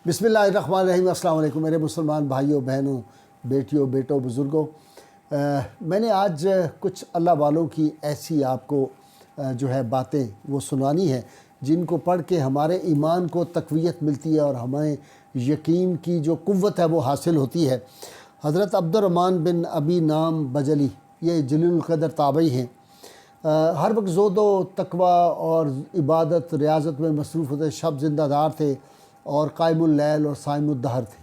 बिस्मिल्लाहिर्रहमानिर्रहीम। अस्सलाम वालेकुम मेरे मुसलमान भाइयों बहनों, बेटियों, बेटों, बुज़ुर्गों। मैंने आज कुछ अल्लाह वालों की ऐसी आपको जो है बातें वो सुनानी है जिनको पढ़ के हमारे ईमान को तक़वियत मिलती है और हमें यकीन की जो क़ुव्वत है वो हासिल होती है। हज़रत अब्दुर्रहमान बिन अबी नाम बजली ये जलीलुल क़द्र ताबई हैं। हर वक्त ज़ोदो तकवा और इबादत रियाज़त में मसरूफ़ होते, शब ज़िंदादार थे और क़ाइमुल लैल और साइमुद दहर थे।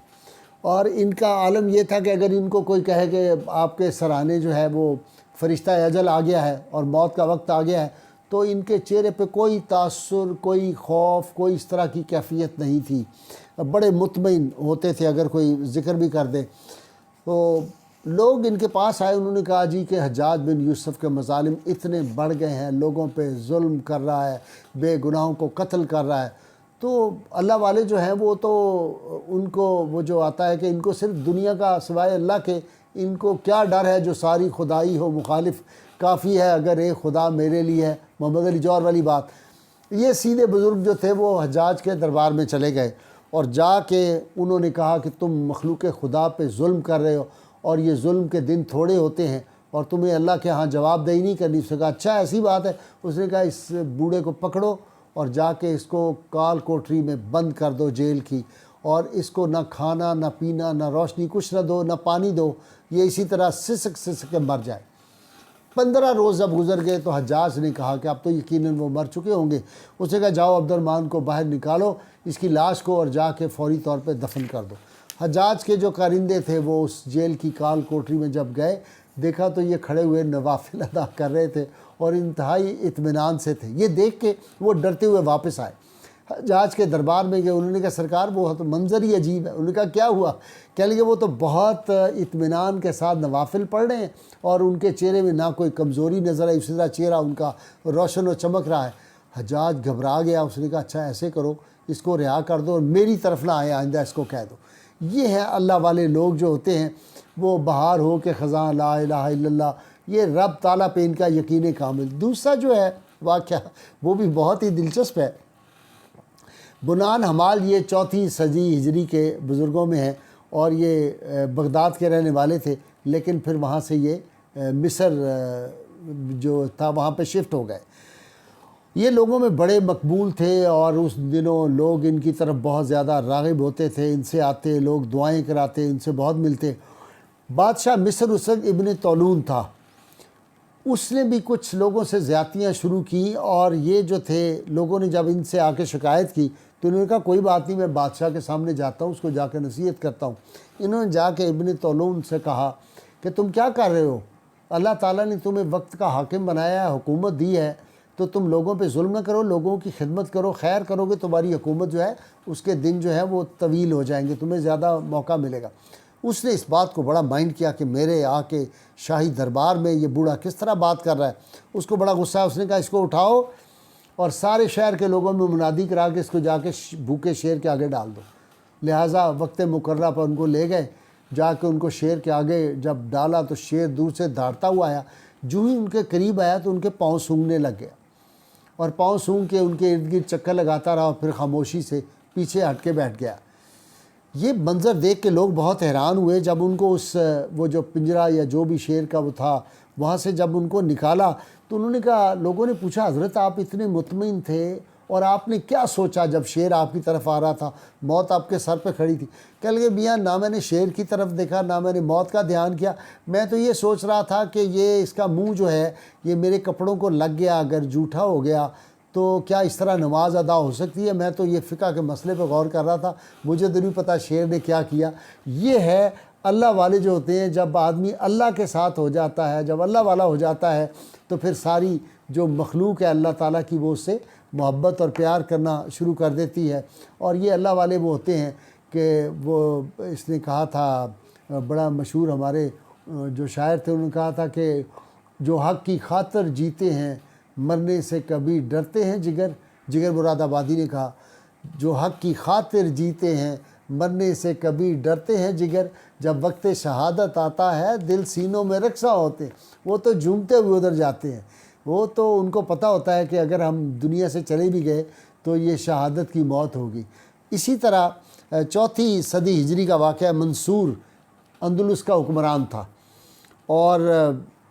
और इनका आलम ये था कि अगर इनको कोई कहे कि आपके सराहने जो है वो फ़रिश्ता अजल आ गया है और मौत का वक्त आ गया है, तो इनके चेहरे पे कोई तासुर, कोई खौफ, कोई इस तरह की कैफियत नहीं थी। बड़े मुतमईन होते थे। अगर कोई ज़िक्र भी कर दे तो लोग इनके पास आए, उन्होंने कहा जी कि हज्जाज बिन यूसुफ़ के मज़ालिम इतने बढ़ गए हैं, लोगों पे जुल्म कर रहा है, बेगुनाहों को कत्ल कर रहा है। तो अल्लाह वाले जो हैं वो तो उनको वो जो आता है कि इनको सिर्फ दुनिया का सिवाय अल्लाह के इनको क्या डर है, जो सारी खुदाई हो मुखालिफ काफ़ी है अगर एक खुदा मेरे लिए है। मोहम्मद अली जौहर वाली बात। ये सीधे बुज़ुर्ग जो थे वो हज्जाज के दरबार में चले गए और जाके उन्होंने कहा कि तुम मखलूक खुदा पे जुल्म कर रहे हो और ये जुल्म के दिन थोड़े होते हैं और तुम्हें अल्लाह के यहाँ जवाबदेही नहीं करनी। उसने कहा अच्छा ऐसी बात है। उसने कहा इस बूढ़े को पकड़ो और जाके इसको काल कोठरी में बंद कर दो जेल की, और इसको ना खाना ना पीना ना रोशनी कुछ ना दो ना पानी दो, ये इसी तरह सिसक सिसक के मर जाए। 15 रोज़ जब गुजर गए तो हज्जाज ने कहा कि अब तो यकीनन वो मर चुके होंगे। उसने कहा जाओ अब्दुर्रहमान को बाहर निकालो, इसकी लाश को, और जाके फौरी तौर पे दफन कर दो। हज्जाज के जो कारिंदे थे वो उस जेल की काल कोठरी में जब गए, देखा तो ये खड़े हुए नवाफिल अदा कर रहे थे और इंतहाई इत्मीनान से थे। ये देख के वो डरते हुए वापस आए, हज्जाज के दरबार में गए। उन्होंने कहा सरकार वो तो मंज़र ही अजीब है। उन्होंने कहा क्या हुआ? कह लगे वो तो बहुत इत्मीनान के साथ नवाफिल पढ़ रहे हैं और उनके चेहरे में ना कोई कमज़ोरी नज़र आई, उसी तरह चेहरा उनका रोशन और चमक रहा है। हज्जाज घबरा गया। उसने कहा अच्छा ऐसे करो, इसको रिहा कर दो और मेरी तरफ ना आए, आइंदा इसको कह दो। ये है अल्लाह वाले लोग जो होते हैं, वो बहार हो के ख़ज़ां ला इलाहा इल्लल्लाह, ये रब ताला पे इनका यकीन कामिल। दूसरा जो है वाक़या वो भी बहुत ही दिलचस्प है। बुनान हमाल ये 4वीं सदी हिजरी के बुज़ुर्गों में है और ये बगदाद के रहने वाले थे, लेकिन फिर वहाँ से ये मिस्र जो था वहाँ पे शिफ्ट हो गए। ये लोगों में बड़े मकबूल थे और उस दिनों लोग इनकी तरफ बहुत ज़्यादा राग़िब होते थे। इनसे आते लोग दुआएं कराते, इनसे बहुत मिलते। बादशाह मिस्र उस वक्त इब्न तौलून था, उसने भी कुछ लोगों से ज़्यादतियाँ शुरू की और ये जो थे लोगों ने जब इनसे आके शिकायत की तो इन्होंने कहा कोई बात नहीं, मैं बादशाह के सामने जाता हूँ, उसको जाकर नसीहत करता हूँ। इन्होंने जाके इब्न तौलून से कहा कि तुम क्या कर रहे हो? अल्लाह ताला ने तुम्हें वक्त का हाकिम बनाया है, हुकूमत दी है, तो तुम लोगों पे जुल्म न करो, लोगों की खिदमत करो। खैर करोगे तुम्हारी हुकूमत जो है उसके दिन जो है वो तवील हो जाएंगे, तुम्हें ज़्यादा मौका मिलेगा। उसने इस बात को बड़ा माइंड किया कि मेरे आके शाही दरबार में ये बूढ़ा किस तरह बात कर रहा है। उसको बड़ा गुस्सा है। उसने कहा इसको उठाओ और सारे शहर के लोगों में मुनादी करा के इसको जाके भूखे शेर के आगे डाल दो। लिहाजा वक्त मुकर्रा पर उनको ले गए, जाके उनको शेर के आगे जब डाला तो शेर दूर से दौड़ता हुआ आया। जो ही उनके करीब आया तो उनके पाँव सूंघने लग गया और पाँव सूंघ के उनके इर्द गिर्द चक्कर लगाता रहा और फिर खामोशी से पीछे हट के बैठ गया। ये मंज़र देख के लोग बहुत हैरान हुए। जब उनको उस वो जो पिंजरा या जो भी शेर का वो था वहाँ से जब उनको निकाला तो उन्होंने कहा, लोगों ने पूछा हज़रत आप इतने मुतमईन थे और आपने क्या सोचा जब शेर आपकी तरफ आ रहा था, मौत आपके सर पे खड़ी थी? कह लगे मियाँ ना मैंने शेर की तरफ देखा ना मैंने मौत का ध्यान किया, मैं तो ये सोच रहा था कि ये इसका मुँह जो है ये मेरे कपड़ों को लग गया, अगर जूठा हो गया तो क्या इस तरह नमाज अदा हो सकती है? मैं तो ये फ़िक़्ह के मसले पर गौर कर रहा था, मुझे तो नहीं पता शेर ने क्या किया। ये है अल्लाह वाले जो होते हैं। जब आदमी अल्लाह के साथ हो जाता है, जब अल्लाह वाला हो जाता है तो फिर सारी जो मखलूक है अल्लाह ताला की वो उससे मोहब्बत और प्यार करना शुरू कर देती है। और ये अल्लाह वाले वो होते हैं कि वो इसने कहा था, बड़ा मशहूर हमारे जो शायर थे, उन्होंने कहा था कि जो हक़ की खातिर जीते हैं मरने से कभी डरते हैं जिगर। जिगर मुरादाबादी ने कहा जो हक़ की खातिर जीते हैं मरने से कभी डरते हैं जिगर, जब वक्त शहादत आता है दिल सीनों में रक्सा होते। वो तो झूमते हुए उधर जाते हैं, वो तो उनको पता होता है कि अगर हम दुनिया से चले भी गए तो ये शहादत की मौत होगी। इसी तरह چوتھی صدی ہجری کا واقعہ ہے۔ منصور اندلس کا حکمران تھا، اور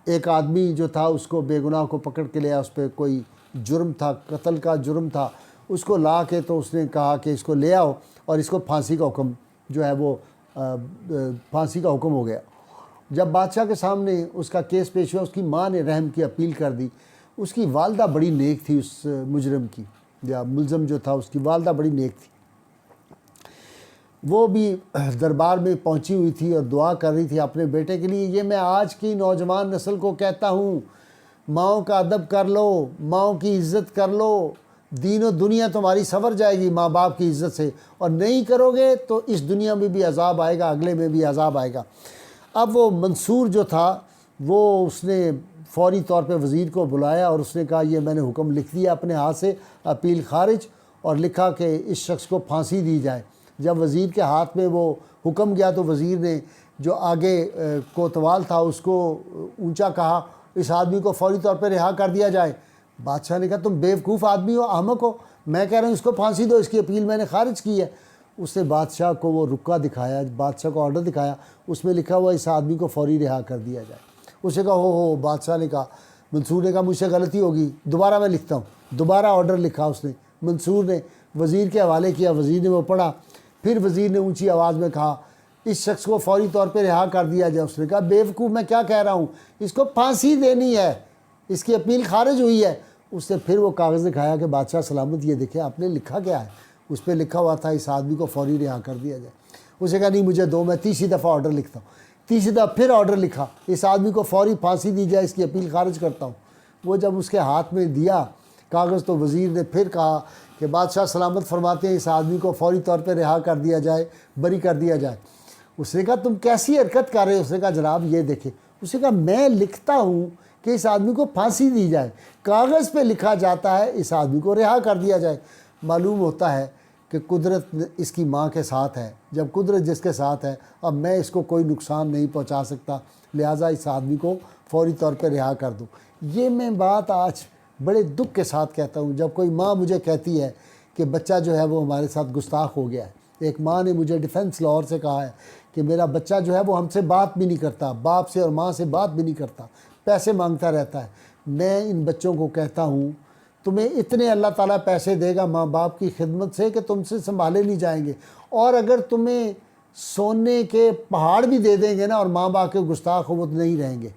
ایک آدمی جو تھا اس کو بے گناہ کو پکڑ کے لیا، اس پہ کوئی جرم تھا، قتل کا جرم تھا، اس کو لا کے تو اس نے کہا کہ اس کو لے آؤ، اور اس کو پھانسی کا حکم جو ہے وہ پھانسی کا حکم ہو گیا۔ جب بادشاہ کے سامنے اس کا کیس پیش ہوا، اس کی ماں نے رحم کی اپیل کر دی۔ اس کی والدہ بڑی نیک تھی، اس مجرم کی یا ملزم جو تھا اس کی والدہ بڑی نیک تھی۔ وہ بھی دربار میں پہنچی ہوئی تھی اور دعا کر رہی تھی اپنے بیٹے کے لیے۔ یہ میں آج کی نوجوان نسل کو کہتا ہوں، ماؤں کا ادب کر لو، ماؤں کی عزت کر لو، دین و دنیا تمہاری سنور جائے گی ماں باپ کی عزت سے، اور نہیں کرو گے تو اس دنیا میں بھی عذاب آئے گا، اگلے میں بھی عذاب آئے گا۔ اب وہ منصور جو تھا وہ اس نے فوری طور پہ وزیر کو بلایا اور اس نے کہا یہ میں نے حکم لکھ دیا اپنے ہاتھ سے، اپیل خارج، اور لکھا کہ اس شخص کو پھانسی دی جائے۔ جب وزیر کے ہاتھ میں وہ حکم گیا تو وزیر نے جو آگے کوتوال تھا اس کو اونچا کہا، اس آدمی کو فوری طور پہ رہا کر دیا جائے۔ بادشاہ نے کہا تم بیوقوف آدمی ہو، احمق ہو، میں کہہ رہا ہوں اس کو پھانسی دو، اس کی اپیل میں نے خارج کی ہے۔ اس نے بادشاہ کو وہ رکا دکھایا، بادشاہ کو آرڈر دکھایا، اس میں لکھا ہوا اس آدمی کو فوری رہا کر دیا جائے۔ اس نے کہا ہو، بادشاہ نے کہا، منصور نے کہا مجھ سے غلطی ہوگی، دوبارہ میں لکھتا ہوں۔ دوبارہ آرڈر لکھا اس نے، منصور نے وزیر کے حوالے کیا، وزیر نے وہ پڑھا، پھر وزیر نے اونچی آواز میں کہا اس شخص کو فوری طور پہ رہا کر دیا جائے۔ اس نے کہا بیوقوف میں کیا کہہ رہا ہوں، اس کو پھانسی دینی ہے، اس کی اپیل خارج ہوئی ہے۔ اس نے پھر وہ کاغذ دکھایا کہ بادشاہ سلامت یہ دیکھیں آپ نے لکھا کیا ہے۔ اس پہ لکھا ہوا تھا اس آدمی کو فوری رہا کر دیا جائے۔ اس نے کہا نہیں مجھے دو، میں تیسری دفعہ آرڈر لکھتا ہوں۔ تیسری دفعہ پھر آرڈر لکھا اس آدمی کو فوری پھانسی دی جائے، اس کی اپیل خارج کرتا ہوں۔ وہ جب اس کے ہاتھ میں دیا کاغذ تو وزیر نے پھر کہا کہ بادشاہ سلامت فرماتے ہیں اس آدمی کو فوری طور پہ رہا کر دیا جائے، بری کر دیا جائے۔ اس نے کہا تم کیسی حرکت کر رہے ہو؟ اس نے کہا جناب یہ دیکھیں۔ اس نے کہا میں لکھتا ہوں کہ اس آدمی کو پھانسی دی جائے، کاغذ پہ لکھا جاتا ہے اس آدمی کو رہا کر دیا جائے۔ معلوم ہوتا ہے کہ قدرت اس کی ماں کے ساتھ ہے۔ جب قدرت جس کے ساتھ ہے، اب میں اس کو کوئی نقصان نہیں پہنچا سکتا، لہٰذا اس آدمی کو فوری طور پہ رہا کر دوں۔ یہ میں بات آج بڑے دکھ کے ساتھ کہتا ہوں، جب کوئی ماں مجھے کہتی ہے کہ بچہ جو ہے وہ ہمارے ساتھ گستاخ ہو گیا ہے۔ ایک ماں نے مجھے ڈیفنس لاہور سے کہا ہے کہ میرا بچہ جو ہے وہ ہم سے بات بھی نہیں کرتا، باپ سے اور ماں سے بات بھی نہیں کرتا، پیسے مانگتا رہتا ہے۔ میں ان بچوں کو کہتا ہوں تمہیں اتنے اللہ تعالیٰ پیسے دے گا ماں باپ کی خدمت سے کہ تم سے سنبھالے نہیں جائیں گے، اور اگر تمہیں سونے کے پہاڑ بھی دے دیں گے نا اور ماں باپ کے گستاخ ہو وہ نہیں رہیں گے۔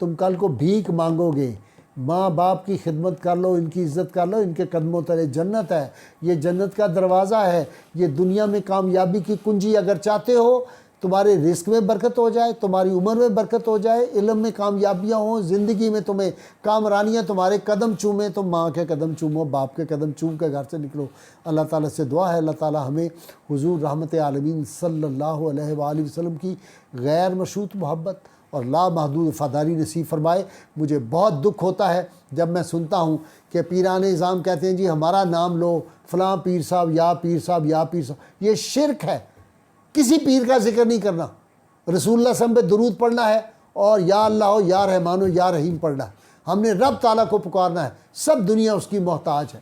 تم کل کو بھیک مانگو گے۔ ماں باپ کی خدمت کر لو، ان کی عزت کر لو، ان کے قدموں تلے جنت ہے، یہ جنت کا دروازہ ہے۔ یہ دنیا میں کامیابی کی کنجی اگر چاہتے ہو، تمہارے رزق میں برکت ہو جائے، تمہاری عمر میں برکت ہو جائے، علم میں کامیابیاں ہوں، زندگی میں تمہیں کامرانیاں تمہارے قدم چومیں، تم ماں کے قدم چومو، باپ کے قدم چوم کے گھر سے نکلو۔ اللہ تعالیٰ سے دعا ہے اللہ تعالیٰ ہمیں حضور رحمت عالمین صلی اللہ علیہ وآلہ وسلم کی غیر مشروط محبت اور لامحدود وفاداری نصیب فرمائے۔ مجھے بہت دکھ ہوتا ہے جب میں سنتا ہوں کہ پیران نظام کہتے ہیں جی ہمارا نام لو، فلاں پیر صاحب یا پیر صاحب یا پیر صاحب۔ یہ شرک ہے، کسی پیر کا ذکر نہیں کرنا، رسول اللہ صلی اللہ علیہ وسلم پہ درود پڑھنا ہے اور یا اللہ ہو یا رحمان ہو یا رحیم پڑھنا ہے۔ ہم نے رب تعالیٰ کو پکارنا ہے، سب دنیا اس کی محتاج ہے۔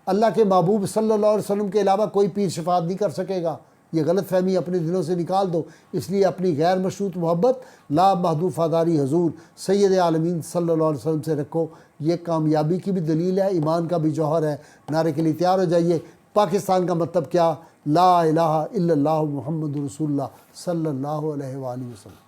اللہ کے محبوب صلی اللہ علیہ وسلم کے علاوہ کوئی پیر شفاعت نہیں کر سکے گا۔ یہ غلط فہمی اپنے دلوں سے نکال دو۔ اس لیے اپنی غیر مشروط محبت، لامحدود وفاداری حضور سید عالمین صلی اللہ علیہ وسلم سے رکھو۔ یہ کامیابی کی بھی دلیل ہے، ایمان کا بھی جوہر ہے۔ نعرے کے لیے تیار ہو جائیے۔ پاکستان کا مطلب کیا؟ لا الہ الا اللہ محمد رسول اللہ صلی اللہ علیہ وآلہ وسلم۔